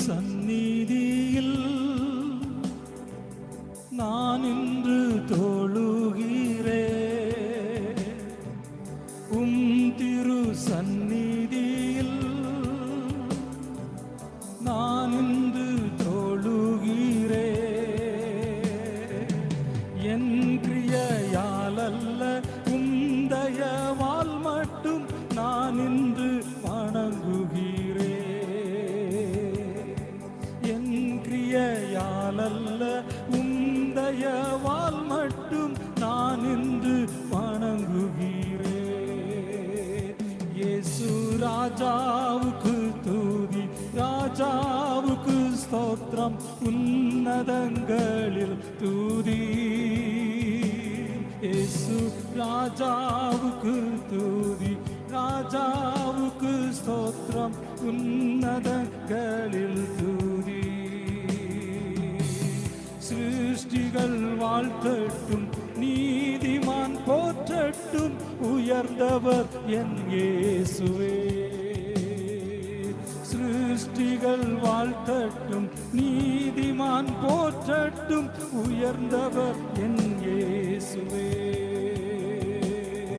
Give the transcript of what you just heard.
சந்நிதியில் நான் இன்று தொழுகிறேன். திரு சந்நிதியில் நான் இன்று தொழுகிறேன். என் கிரியையாலல்ல தயவால் மட்டும் நான் இன்று வணங்குகிறேன். என் கிரியையாலல்ல தயவால் மட்டும் நான் இன்று வணங்குகிறேன். இயேசு ராஜாவுக்கு துதி, ராஜாவுக்கு ஸ்தோத்திரம், உன்னதங்களில் துதி. இயேசு ராஜாவுக்கு துதி, ராஜாவுக்கு ஸ்தோத்திரம், உன்னதங்களில் துதி. சிருஷ்டிகள் வாழ்த்தட்டும், நீதிமான் போற்றட்டும், உயர்ந்தவர் என் இயேசுவே. சிருஷ்டிகள் வாழ்த்தட்டும், நீதிமான் போற்றட்டும், உயர்ந்தவர் என் இயேசுவே.